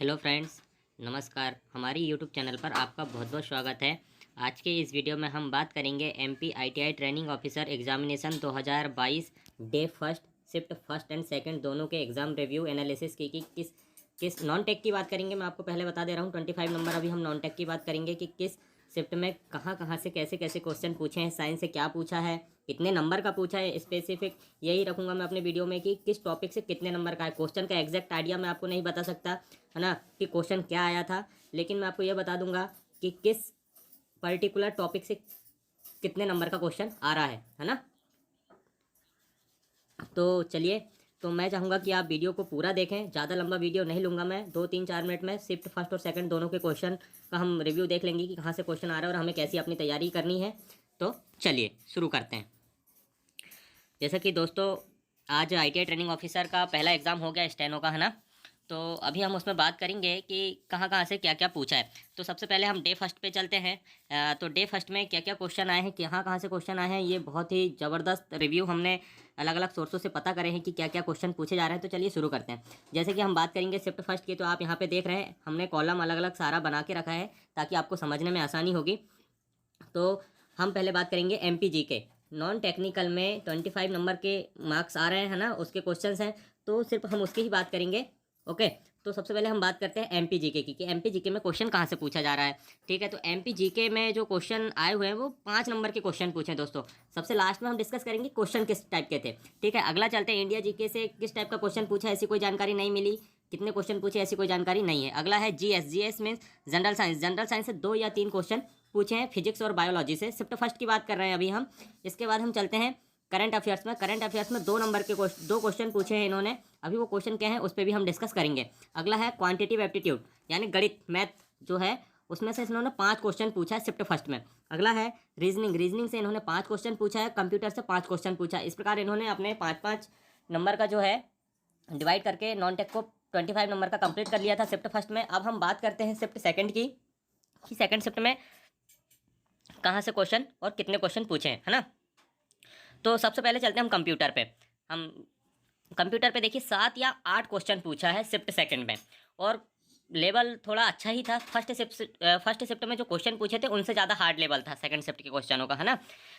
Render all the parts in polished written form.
Hello friends, नमस्कार। हमारी YouTube channel पर आपका बहुत बहुत स्वागत है। आज के इस वीडियो में हम बात करेंगे MP ITI training officer examination 2022 day first, shift first and second दोनों के एग्ज़ाम रिव्यू एनालिसिस की किस किस नॉन टेक की बात करेंगे। मैं आपको पहले बता दे रहा हूँ 25 नंबर। अभी हम नॉन टेक की बात करेंगे कि किस शिफ्ट में कहाँ कहाँ से कैसे कैसे क्वेश्चन पूछे हैं, साइंस से क्या पूछा है, कितने नंबर का पूछा है, स्पेसिफिक यही रखूंगा मैं अपने वीडियो में कि किस टॉपिक से कितने नंबर का है। क्वेश्चन का एग्जैक्ट आइडिया मैं आपको नहीं बता सकता है ना कि क्वेश्चन क्या आया था, लेकिन मैं आपको यह बता दूंगा कि किस पर्टिकुलर टॉपिक से कितने नंबर का क्वेश्चन आ रहा है ना। तो चलिए, तो मैं चाहूँगा कि आप वीडियो को पूरा देखें। ज़्यादा लंबा वीडियो नहीं लूँगा मैं, 2-3-4 मिनट में शिफ्ट फर्स्ट और सेकंड दोनों के क्वेश्चन का हम रिव्यू देख लेंगे कि कहाँ से क्वेश्चन आ रहा है और हमें कैसी अपनी तैयारी करनी है। तो चलिए शुरू करते हैं। जैसा कि दोस्तों, आज आईटीआई ट्रेनिंग ऑफिसर का पहला एग्ज़ाम हो गया स्टेनो का, है ना। तो अभी हम उसमें बात करेंगे कि कहाँ कहाँ से क्या क्या पूछा है। तो सबसे पहले हम डे फर्स्ट पे चलते हैं। तो डे फर्स्ट में क्या क्या क्वेश्चन आए हैं, कहाँ कहाँ से क्वेश्चन आए हैं, ये बहुत ही ज़बरदस्त रिव्यू हमने अलग अलग सोर्सों से पता करे हैं कि क्या क्या क्वेश्चन पूछे जा रहे हैं। तो चलिए शुरू करते हैं। जैसे कि हम बात करेंगे शिफ्ट फर्स्ट की, तो आप यहाँ पे देख रहे हैं हमने कॉलम अलग अलग सारा बना के रखा है ताकि आपको समझने में आसानी होगी। तो हम पहले बात करेंगे एमपीजी के। नॉन टेक्निकल में 25 नंबर के मार्क्स आ रहे हैं ना, उसके क्वेश्चंस हैं, तो सिर्फ हम उसकी ही बात करेंगे। ओके, तो सबसे पहले हम बात करते हैं एमपीजीके की कि एमपीजीके में क्वेश्चन कहाँ से पूछा जा रहा है। ठीक है, तो एमपीजीके में जो क्वेश्चन आए हुए हैं वो 5 नंबर के क्वेश्चन पूछे दोस्तों। सबसे लास्ट में हम डिस्कस करेंगे क्वेश्चन किस टाइप के थे। ठीक है, अगला चलते हैं इंडिया जीके से किस टाइप का क्वेश्चन पूछा, ऐसी कोई जानकारी नहीं मिली। कितने क्वेश्चन पूछे, ऐसी कोई जानकारी नहीं है। अगला है GS. GS means general science. General science से 2 या 3 क्वेश्चन पूछे हैं फिजिक्स और बायोलॉजी से। शिफ्ट फर्स्ट की बात कर रहे हैं अभी हम। इसके बाद हम चलते हैं करंट अफेयर्स में। करंट अफेयर्स में 2 नंबर के 2 क्वेश्चन पूछे हैं इन्होंने। अभी वो क्वेश्चन क्या है उस पर भी हम डिस्कस करेंगे। अगला है क्वांटिटिव एप्टीट्यूड यानी गणित, मैथ जो है, उसमें से इन्होंने 5 क्वेश्चन पूछा है शिफ्ट फर्स्ट में। अगला है रीजनिंग। रीजनिंग से इन्होंने 5 क्वेश्चन पूछा है, कंप्यूटर से 5 क्वेश्चन पूछा है। इस प्रकार इन्होंने अपने 5-5 नंबर का जो है डिवाइड करके नॉन टेक को 25 नंबर का कंप्लीट कर लिया था शिफ्ट फर्स्ट में। अब हम बात करते हैं शिफ्ट सेकंड की कि सेकंड शिफ्ट में कहाँ से क्वेश्चन और कितने क्वेश्चन पूछे हैं, है ना। तो सबसे पहले चलते हैं हम कंप्यूटर पे। हम कंप्यूटर पे देखिए 7 या 8 क्वेश्चन पूछा है शिफ्ट सेकंड में, और लेवल थोड़ा अच्छा ही था। फर्स्ट शिफ्ट में जो क्वेश्चन पूछे थे उनसे ज़्यादा हार्ड लेवल था सेकंड शिफ्ट के क्वेश्चनों का, है ना।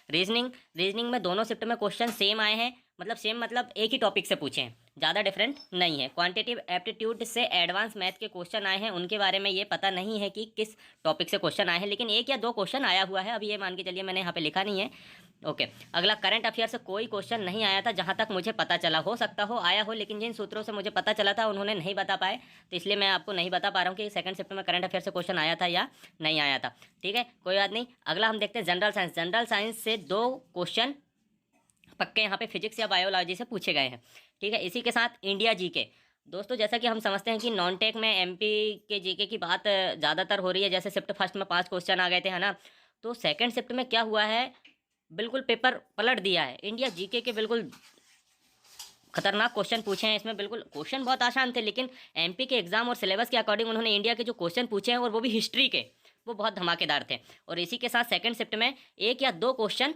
रीजनिंग में दोनों शिफ्ट में क्वेश्चन सेम आए हैं, मतलब सेम मतलब एक ही टॉपिक से पूछे हैं, ज़्यादा डिफरेंट नहीं है। क्वांटिटिव एप्टीट्यूड से एडवांस मैथ के क्वेश्चन आए हैं, उनके बारे में ये पता नहीं है कि किस टॉपिक से क्वेश्चन आए हैं, लेकिन 1 या 2 क्वेश्चन आया हुआ है। अभी ये मान के चलिए, मैंने यहाँ पे लिखा नहीं है। ओके, अगला करंट अफेयर से कोई क्वेश्चन नहीं आया था जहाँ तक मुझे पता चला। हो सकता हो आया हो, लेकिन जिन सूत्रों से मुझे पता चला था उन्होंने नहीं बता पाए, तो इसलिए मैं आपको नहीं बता पा रहा हूँ कि सेकंड शिफ्ट में करंट अफेयर से क्वेश्चन आया था या नहीं आया था। ठीक है, कोई बात नहीं। अगला हम देखते हैं जनरल साइंस। जनरल साइंस से 2 क्वेश्चन पक्के यहाँ पे फिजिक्स या बायोलॉजी से पूछे गए हैं। ठीक है, इसी के साथ इंडिया जीके। दोस्तों, जैसा कि हम समझते हैं कि नॉन टेक में एमपी के जीके की बात ज़्यादातर हो रही है। जैसे शिफ्ट फर्स्ट में 5 क्वेश्चन आ गए थे, है ना। तो सेकंड शिफ्ट में क्या हुआ है, बिल्कुल पेपर पलट दिया है। इंडिया जीके के बिल्कुल खतरनाक क्वेश्चन पूछे हैं इसमें। बिल्कुल क्वेश्चन बहुत आसान थे, लेकिन एमपी के एग्जाम और सिलेबस के अकॉर्डिंग उन्होंने इंडिया के जो क्वेश्चन पूछे हैं, और वो भी हिस्ट्री के, वो बहुत धमाकेदार थे। और इसी के साथ सेकंड शिफ्ट में 1 या 2 क्वेश्चन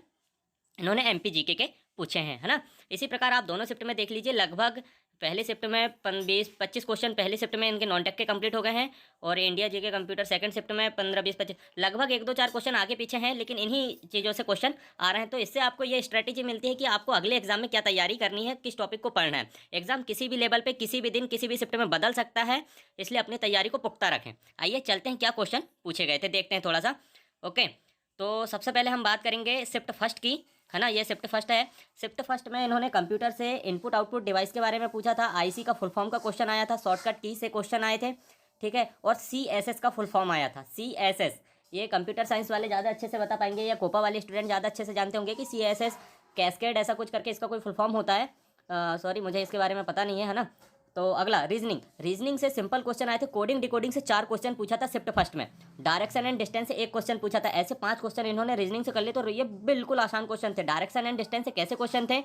इन्होंने एमपी जीके के पूछे हैं, है ना। इसी प्रकार आप दोनों शिफ्ट में देख लीजिए, लगभग पहले शिफ्ट में 20-25 क्वेश्चन पहले शिफ्ट में इनके नॉन टेक के कंप्लीट हो गए हैं, और India GK computer second shift में 15-20-25 लगभग 1-2-4 क्वेश्चन आगे पीछे हैं, लेकिन इन्हीं चीज़ों से क्वेश्चन आ रहे हैं। तो इससे आपको ये स्ट्रैटेजी मिलती है कि आपको अगले एग्जाम में क्या तैयारी करनी है, किस टॉपिक को पढ़ना है। एग्जाम किसी भी लेवल पर, किसी भी दिन, किसी भी शिफ्ट में बदल सकता है, इसलिए अपनी तैयारी को पुख्ता रखें। आइए चलते हैं क्या क्वेश्चन पूछे गए थे, देखते हैं थोड़ा सा। ओके, तो सबसे पहले हम बात करेंगे शिफ्ट फर्स्ट की, है ना। ये शिफ्ट फर्स्ट है। शिफ्ट फर्स्ट में इन्होंने कंप्यूटर से इनपुट आउटपुट डिवाइस के बारे में पूछा था। आईसी का फुल फॉर्म का क्वेश्चन आया था, शॉर्टकट की से क्वेश्चन आए थे। ठीक है, और सीएसएस का फुल फॉर्म आया था। सीएसएस ये कंप्यूटर साइंस वाले ज़्यादा अच्छे से बता पाएंगे, या कोपा वाले स्टूडेंट ज़्यादा अच्छे से जानते होंगे कि सीएसएस कैस्केड ऐसा कुछ करके इसका कोई फुल फॉर्म होता है। सॉरी, मुझे इसके बारे में पता नहीं है ना। तो अगला रीजनिंग से सिंपल क्वेश्चन आए थे। कोडिंग डिकोडिंग से 4 क्वेश्चन पूछा था शिफ्ट फर्स्ट में। डायरेक्शन एंड डिस्टेंस से 1 क्वेश्चन पूछा था। ऐसे 5 क्वेश्चन इन्होंने रीजनिंग से कर लिए, तो ये बिल्कुल आसान क्वेश्चन थे। डायरेक्शन एंड डिस्टेंस से कैसे क्वेश्चन थे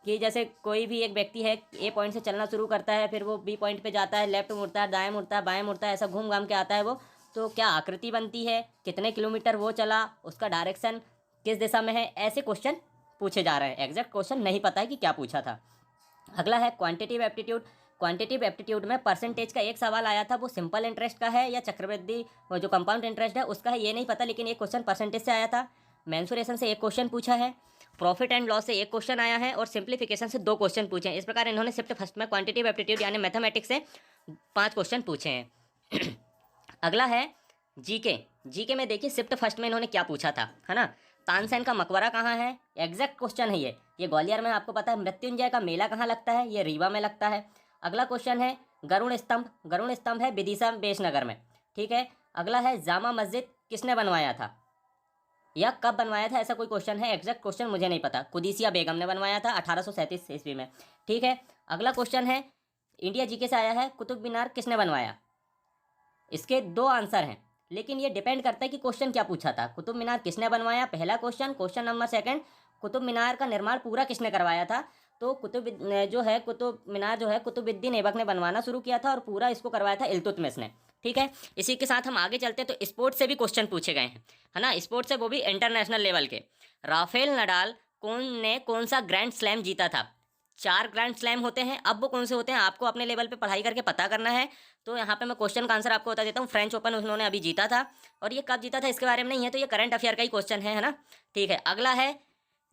कि जैसे कोई भी एक व्यक्ति है, ए पॉइंट से चलना शुरू करता है, फिर वो बी पॉइंट पे जाता है, लेफ्ट मुड़ता है, दाएं मुड़ता है, बाएं मुड़ता है, ऐसा घूम घाम के आता है वो, तो क्या आकृति बनती है, कितने किलोमीटर वो चला, उसका डायरेक्शन किस दिशा में है, ऐसे क्वेश्चन पूछे जा रहे हैं। एग्जैक्ट क्वेश्चन नहीं पता है कि क्या पूछा था। अगला है क्वांटिटिव एप्टीट्यूड। क्वांटिटिव एप्टीट्यूड में परसेंटेज का एक सवाल आया था, वो सिंपल इंटरेस्ट का है या चक्रवृद्धि वो जो कंपाउंड इंटरेस्ट है उसका है, ये नहीं पता, लेकिन एक क्वेश्चन परसेंटेज से आया था। मेंसुरेशन से एक क्वेश्चन पूछा है, प्रॉफिट एंड लॉस से एक क्वेश्चन आया है और सिंप्लीफिकेशन से 2 क्वेश्चन पूछे हैं। इस प्रकार इन्होंने शिफ्ट फर्स्ट में क्वांटिटिव एप्टीट्यूड यानी मैथमेटिक्स से 5 क्वेश्चन पूछे हैं। अगला है जीके। जीके में देखिए शिफ्ट फर्स्ट में इन्होंने क्या पूछा था, है ना। तानसेन का मकबरा कहाँ है, एग्जैक्ट क्वेश्चन है ये ग्वालियर में, आपको पता है। मृत्युंजय का मेला कहाँ लगता है, ये रीवा में लगता है। अगला क्वेश्चन है गरुड़ स्तंभ। गरुड़ स्तंभ है विदिशा बेशनगर में, ठीक है। अगला है जामा मस्जिद किसने बनवाया था या कब बनवाया था, ऐसा कोई क्वेश्चन है, एग्जैक्ट क्वेश्चन मुझे नहीं पता। कुदीसिया बेगम ने बनवाया था 1837 ईस्वी में, ठीक है। अगला क्वेश्चन है इंडिया जीके से आया है, कुतुब मीनार किसने बनवाया। इसके 2 आंसर हैं, लेकिन ये डिपेंड करता है कि क्वेश्चन क्या पूछा था। कुतुब मीनार किसने बनवाया, पहला question. Question number 2, Qutub Minar का निर्माण पूरा किसने करवाया था। तो कुतुब मीनार जो है कुतुबुद्दीन ऐबक ने बनवाना शुरू किया था और पूरा इसको करवाया था इल्तुतमिश ने, ठीक है। इसी के साथ हम आगे चलते हैं, तो स्पोर्ट्स से भी क्वेश्चन पूछे गए हैं, है ना। स्पोर्ट्स से वो भी इंटरनेशनल लेवल के। राफेल नडाल कौन सा ग्रैंड स्लैम जीता था। 4 ग्रैंड स्लैम होते हैं, अब वो कौन से होते हैं आपको अपने लेवल पे पढ़ाई करके पता करना है। तो यहाँ पे मैं क्वेश्चन का आंसर आपको बता देता हूँ। फ्रेंच ओपन उन्होंने अभी जीता था, और ये कब जीता था इसके बारे में नहीं है, तो ये करंट अफेयर का ही क्वेश्चन है ना, ठीक है। अगला है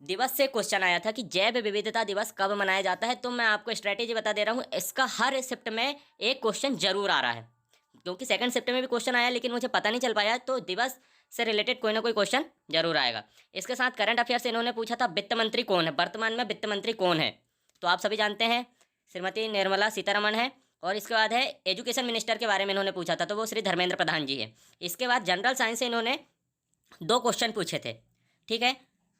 दिवस से क्वेश्चन आया था कि जैव विविधता दिवस कब मनाया जाता है। तो मैं आपको स्ट्रैटेजी बता दे रहा हूँ, इसका हर शिफ्ट में एक क्वेश्चन जरूर आ रहा है, क्योंकि सेकंड शिफ्ट में भी क्वेश्चन आया लेकिन मुझे पता नहीं चल पाया, तो दिवस से रिलेटेड कोई ना कोई क्वेश्चन जरूर आएगा। इसके साथ करंट अफेयर से इन्होंने पूछा था वित्त मंत्री कौन है, वर्तमान में वित्त मंत्री कौन है। तो आप सभी जानते हैं श्रीमती निर्मला सीतारमण है। और इसके बाद है एजुकेशन मिनिस्टर के बारे में इन्होंने पूछा था, तो वो श्री धर्मेंद्र प्रधान जी है। इसके बाद जनरल साइंस से इन्होंने 2 क्वेश्चन पूछे थे, ठीक है।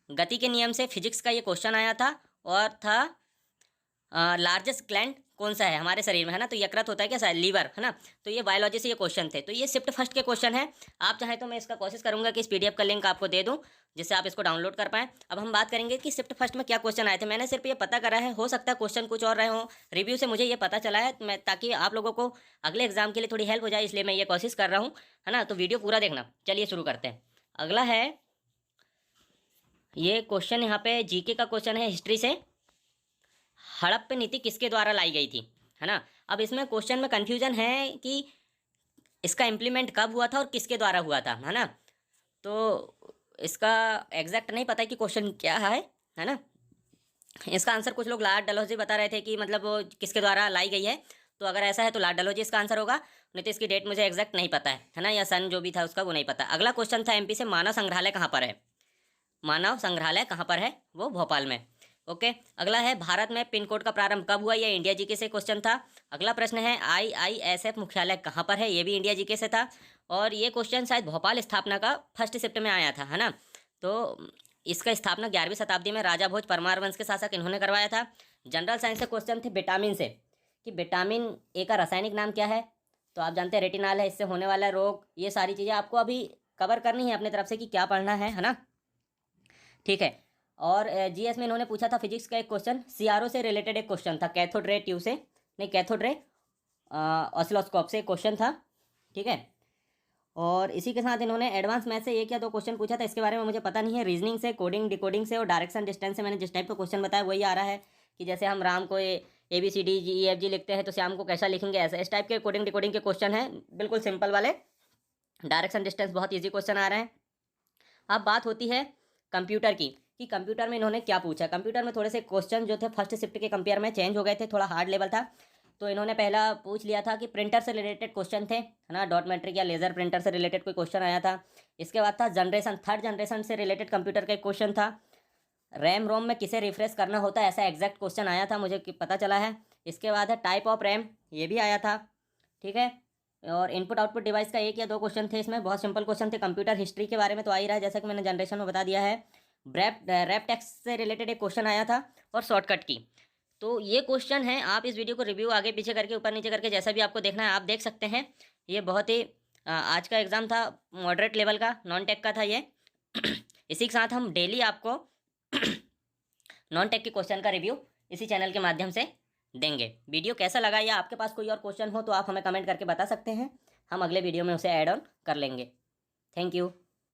गति के नियम से फिजिक्स का ये क्वेश्चन आया था, और था लार्जेस्ट ग्लैंड कौन सा है हमारे शरीर में, है ना। तो यकृत होता है क्या शायद, लीवर, है ना। तो ये बायोलॉजी से ये क्वेश्चन थे। तो ये शिफ्ट फर्स्ट के क्वेश्चन है। आप चाहें तो मैं इसका कोशिश करूंगा कि इस पीडीएफ का लिंक आपको दे दूं, जिससे आप इसको डाउनलोड कर पाएँ। अब हम बात करेंगे कि शिफ्ट फर्स्ट में क्या क्वेश्चन आए थे। मैंने सिर्फ ये पता करा है, हो सकता है क्वेश्चन कुछ और रहे हों, रिव्यू से मुझे ये पता चला है, मैं ताकि आप लोगों को अगले एग्जाम के लिए थोड़ी हेल्प हो जाए, इसलिए मैं ये कोशिश कर रहा हूँ, है ना। तो वीडियो पूरा देखना। चलिए शुरू करते हैं। अगला है ये क्वेश्चन, यहाँ पे जीके का क्वेश्चन है हिस्ट्री से। हड़प्पा नीति किसके द्वारा लाई गई थी, है ना। अब इसमें क्वेश्चन में कंफ्यूजन है कि इसका इम्प्लीमेंट कब हुआ था और किसके द्वारा हुआ था, है ना। तो इसका एग्जैक्ट नहीं पता है कि क्वेश्चन क्या है ना। इसका आंसर कुछ लोग लॉर्ड डलहौजी बता रहे थे कि मतलब वो किसके द्वारा लाई गई है। तो अगर ऐसा है तो लॉर्ड डलहौजी इसका आंसर होगा, नहीं तो इसकी डेट मुझे एग्जैक्ट नहीं पता है ना, या सन जो भी था उसका वो नहीं पता। अगला क्वेश्चन था एमपी से, मानव संग्रहालय कहाँ पर है। मानव संग्रहालय कहाँ पर है, वो भोपाल में, ओके। अगला है भारत में पिन कोड का प्रारंभ कब हुआ, ये इंडिया जीके से क्वेश्चन था। अगला प्रश्न है IISF मुख्यालय कहाँ पर है, ये भी इंडिया जीके से था। और ये क्वेश्चन शायद भोपाल स्थापना का फर्स्ट शिफ्ट में आया था, है ना। तो इसका स्थापना 11वीं शताब्दी में राजा भोज परमार वंश के शासक इन्होंने करवाया था। जनरल साइंस से क्वेश्चन थे विटामिन से, कि विटामिन ए का रासायनिक नाम क्या है। तो आप जानते हैं रेटिनॉल है, इससे होने वाला रोग, ये सारी चीज़ें आपको अभी कवर करनी है अपने तरफ से कि क्या पढ़ना है ना, ठीक है। और जीएस में इन्होंने पूछा था फिजिक्स का एक क्वेश्चन, सीआरओ से रिलेटेड एक क्वेश्चन था, कैथोड रे ट्यूब से, नहीं कैथोड रे ऑसिलोस्कोप से क्वेश्चन था, ठीक है। और इसी के साथ इन्होंने एडवांस मैथ से 1 या 2 क्वेश्चन पूछा था, इसके बारे में मुझे पता नहीं है। रीजनिंग से, कोडिंग डिकोडिंग से और डायरेक्शन डिस्टेंस से मैंने जिस टाइप का क्वेश्चन बताया वही आ रहा है, कि जैसे हम राम को ABCDGEFG लिखते हैं तो श्याम को कैसा लिखेंगे, ऐसा इस टाइप के कोडिंग डिकोडिंग के क्वेश्चन हैं, बिल्कुल सिंपल वाले। डायरेक्शन डिस्टेंस बहुत ईजी क्वेश्चन आ रहे हैं। अब बात होती है कंप्यूटर की, कि कंप्यूटर में इन्होंने क्या पूछा। कंप्यूटर में थोड़े से क्वेश्चन जो थे फर्स्ट शिफ्ट के कंपेयर में चेंज हो गए थे, थोड़ा हार्ड लेवल था। तो इन्होंने पहला पूछ लिया था कि प्रिंटर से रिलेटेड क्वेश्चन थे, है ना। डॉट मैट्रिक या लेज़र प्रिंटर से रिलेटेड कोई क्वेश्चन आया था। इसके बाद था जनरेशन, थर्ड जनरेशन से रिलेटेड कंप्यूटर का एक क्वेश्चन था। रैम रोम में किसे रिफ्रेश करना होता है, ऐसा एग्जैक्ट क्वेश्चन आया था, मुझे पता चला है। इसके बाद है टाइप ऑफ रैम, ये भी आया था, ठीक है। और इनपुट आउटपुट डिवाइस का 1 या 2 क्वेश्चन थे, इसमें बहुत सिंपल क्वेश्चन थे। कंप्यूटर हिस्ट्री के बारे में तो आ ही रहा है, जैसा कि मैंने जनरेशन में बता दिया है। रैप टेक्स्ट से रिलेटेड एक क्वेश्चन आया था, और शॉर्टकट की। तो ये क्वेश्चन है, आप इस वीडियो को रिव्यू आगे पीछे करके, ऊपर नीचे करके, जैसा भी आपको देखना है आप देख सकते हैं। ये बहुत ही आज का एग्ज़ाम था, मॉडरेट लेवल का, नॉन टेक का था ये। इसी के साथ हम डेली आपको नॉन टेक के क्वेश्चन का रिव्यू इसी चैनल के माध्यम से देंगे। वीडियो कैसा लगा, या आपके पास कोई और क्वेश्चन हो तो आप हमें कमेंट करके बता सकते हैं, हम अगले वीडियो में उसे ऐड ऑन कर लेंगे। Thank you.